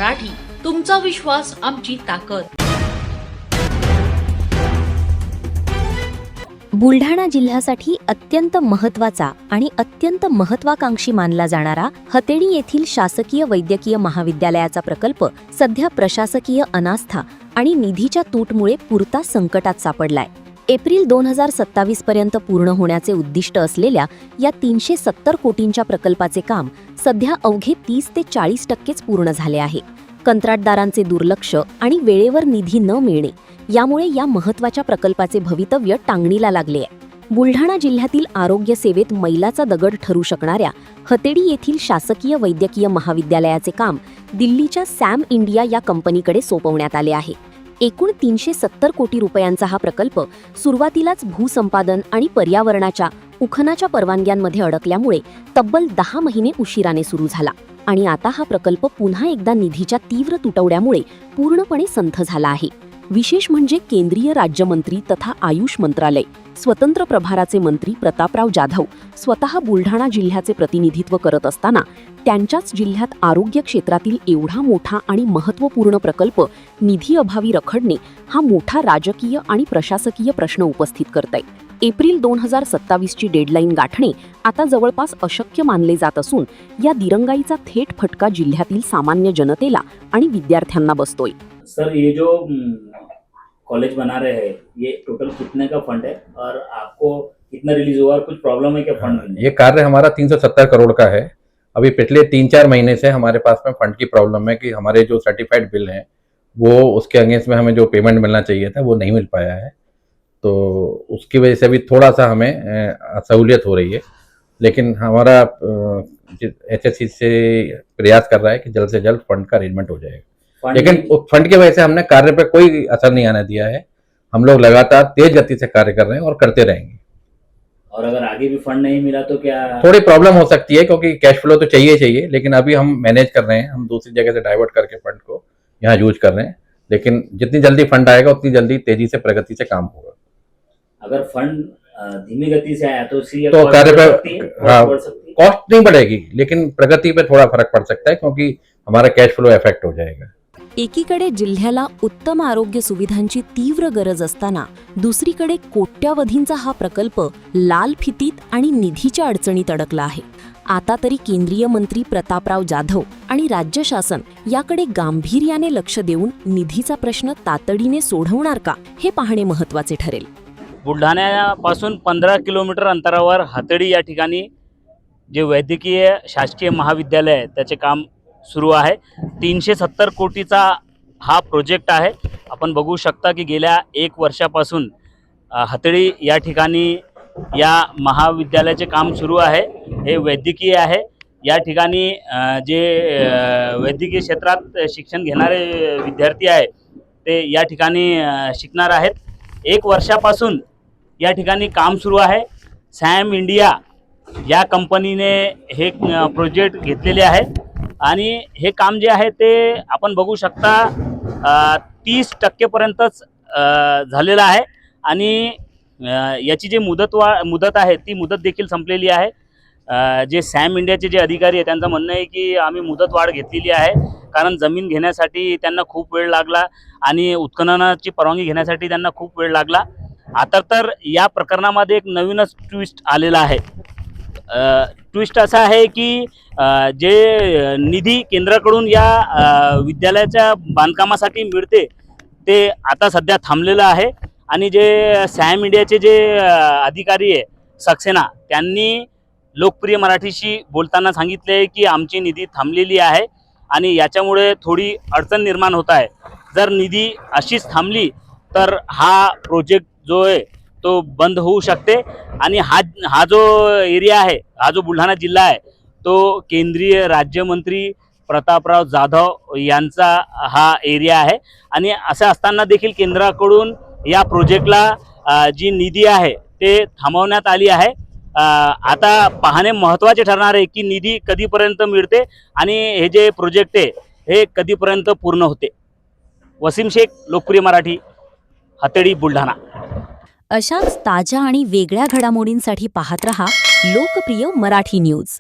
मराठी, तुमचा विश्वास आमची ताकद। बुलढाणा जिल्ह्यासाठी अत्यंत महत्त्वाचा आणि अत्यंत महत्त्वाकांक्षी मानला जाणारा हतेडी येथील शासकीय वैद्यकीय महाविद्यालयाचा प्रकल्प सध्या प्रशासकीय अनास्था आणि निधीच्या तूटमुळे पुरता संकटात सापडलाय। एप्रिल 2027 पर्यंत पूर्ण होण्याचे उद्दिष्ट असलेल्या या 370 कोटींच्या प्रकल्पाचे काम सध्या अवघे 30 ते 40% पूर्ण झाले आहे। कंत्राटदारांचे दुर्लक्ष आणि वेळेवर निधी न मिळणे यामुळे या महत्त्वाच्या प्रकल्पाचे भवितव्य टांगणीला लागले आहे। बुलढाणा जिल्ह्यातील आरोग्य सेवेत मैलाचा दगड ठरू शकणाऱ्या हतेडी येथील शासकीय वैद्यकीय महाविद्यालयाचे काम दिल्लीच्या सॅम इंडिया या कंपनीकडे सोपवण्यात आले आहे। एकूण 370 कोटी रुपयांचा हा प्रकल्प सुरुवातीलाच भूसंपादन आणि पर्यावरणाच्या उखनाच्या परवानग्यांमध्ये अडकल्यामुळे तब्बल 10 महिने उशिराने सुरू झाला आणि आता हा प्रकल्प पुन्हा एकदा निधीच्या तीव्र तुटवड्यामुळे पूर्णपणे संथ झाला आहे। विशेष म्हणजे केंद्रीय राज्यमंत्री तथा आयुष मंत्रालय स्वतंत्र प्रभाराचे मंत्री प्रतापराव जाधव स्वतः बुलढाणा जिल्ह्याचे प्रतिनिधित्व करत असताना त्यांच्याच जिल्ह्यात आरोग्य क्षेत्रातील एवढा मोठा आणि महत्त्वपूर्ण प्रकल्प निधी अभावी रखडणे हा मोठा राजकीय आणि प्रशासकीय प्रश्न उपस्थित करतंय। एप्रिल 2027 ची डेडलाईन गाठणे आता जवळपास अशक्य मानले जात असून या दिरंगाईचा थेट फटका जिल्ह्यातील सामान्य जनतेला आणि विद्यार्थ्यांना बसतोय। सर, ये जो कॉलेज बना रहे हैं ये टोटल कितने का फंड है और आपको कितना रिलीज हुआ और कुछ प्रॉब्लम है क्या फंड में? ये कार्य हमारा 370 करोड़ का है। अभी पिछले 3-4 महीने से हमारे पास में फंड की प्रॉब्लम है कि हमारे जो सर्टिफाइड बिल हैं वो उसके अगेंस्ट में हमें जो पेमेंट मिलना चाहिए था वो नहीं मिल पाया है, तो उसकी वजह से अभी थोड़ा सा हमें सहूलियत हो रही है। लेकिन हमारा एचएससी से प्रयास कर रहा है कि जल्द से जल्द फंड का अरेंजमेंट हो जाएगा, लेकिन उस फंड की वजह से हमने कार्य पर कोई असर नहीं आने दिया है। हम लोग लगातार तेज गति से कार्य कर रहे हैं और करते रहेंगे। और अगर आगे भी फंड नहीं मिला तो क्या थोड़ी प्रॉब्लम हो सकती है, क्योंकि कैश फ्लो तो चाहिए, लेकिन अभी हम मैनेज कर रहे हैं। हम दूसरी जगह से डाइवर्ट करके फंड को यहाँ यूज कर रहे हैं, लेकिन जितनी जल्दी फंड आएगा उतनी जल्दी तेजी से प्रगति से काम होगा। अगर फंड धीमी गति से आया तो तो कार्य पे कॉस्ट कॉस्ट नहीं बढ़ेगी, लेकिन प्रगति पे थोड़ा फर्क पड़ सकता है, क्योंकि हमारा कैश फ्लो इफेक्ट हो जाएगा। एकीकडे जिल्ह्याला उत्तम आरोग्य सुविधांची तीव्र गरज असताना दुसरीकडे कोट्यावधींचा हा प्रकल्प लाल फितीत आणि निधीच्या अडचणीत अडकला आहे। आता तरी केंद्रीय मंत्री प्रतापराव जाधव आणि राज्य शासन याकडे गांभीर्याने लक्ष देऊन निधीचा प्रश्न तातडीने सोडवणार का हे पाहणे महत्त्वाचे ठरेल। बुलढाण्यापासून 15 किलोमीटर अंतरावर हतेडी या ठिकाणी जे वैद्यकीय शासकीय महाविद्यालय आहे त्याचे काम सुरू आहे। 370 कोटीचा हा प्रोजेक्ट आहे। आपण बघू शकता की गेल्या 1 वर्षापासून हतेडी या ठिकाणी या महाविद्यालयाचे काम सुरू आहे। हे वैद्यकीय आहे। या ठिकाणी जे वैद्यकीय क्षेत्रात शिक्षण घेणारे विद्यार्थी आहे ते या ठिकाणी शिकणार आहेत। 1 वर्षापासून या ठिकाणी काम सुरू आहे। सॅम इंडिया या कंपनीने हे प्रोजेक्ट घेतलेले आहे आणि हे काम जे आहे ते आपण बघू शकता 30% पर्यंतच झालेलं आहे आणि याची जी मुदत आहे ती मुदत देखील संपलेली आहे। जे सॅम इंडियाचे जे अधिकारी आहेत त्यांचं म्हणणं आहे की आम्ही मुदतवाढ घेतलेली आहे, कारण जमीन घेण्यासाठी त्यांना खूप वेळ लागला आणि उत्खननाची परवानगी घेण्यासाठी त्यांना खूप वेळ लागला। आता तर या प्रकरणामध्ये एक नवीनच ट्विस्ट आलेला आहे। ट्विस्ट असा आहे की जे निधी केंद्राकडून या विद्यालयाच्या बांधकामासाठी मिळते ते आता सध्या थांबलेलं आहे आणि जे सॅम इंडियाचे जे अधिकारी आहे सक्सेना त्यांनी लोकप्रिय मराठीशी बोलताना सांगितले की आमची निधी थांबलेली आहे आणि याच्यामुळे थोडी अडचण निर्माण होत आहे। जर निधी अशीच थांबली तर हा प्रोजेक्ट जो आहे तो बंद होऊ शकते आणि हा जो एरिया आहे, हा जो बुलढाणा जिल्हा आहे तो केंद्रीय राज्यमंत्री प्रतापराव जाधव यांचा हा एरिया आहे आणि असं असताना देखील केंद्राकडून या प्रोजेक्टला जी निधी आहे ते थांबवण्यात आली आहे। आता पाहणे महत्त्वाचे ठरणार आहे की निधी कधीपर्यंत मिळते आणि हे जे प्रोजेक्ट आहे हे कधीपर्यंत पूर्ण होते। वसीम शेख, लोकप्रिय मराठी, हतेडी, बुलढाणा। अशाच ताज्या आणि वेगळ्या घडामोडींसाठी पाहत रहा लोकप्रिय मराठी न्यूज।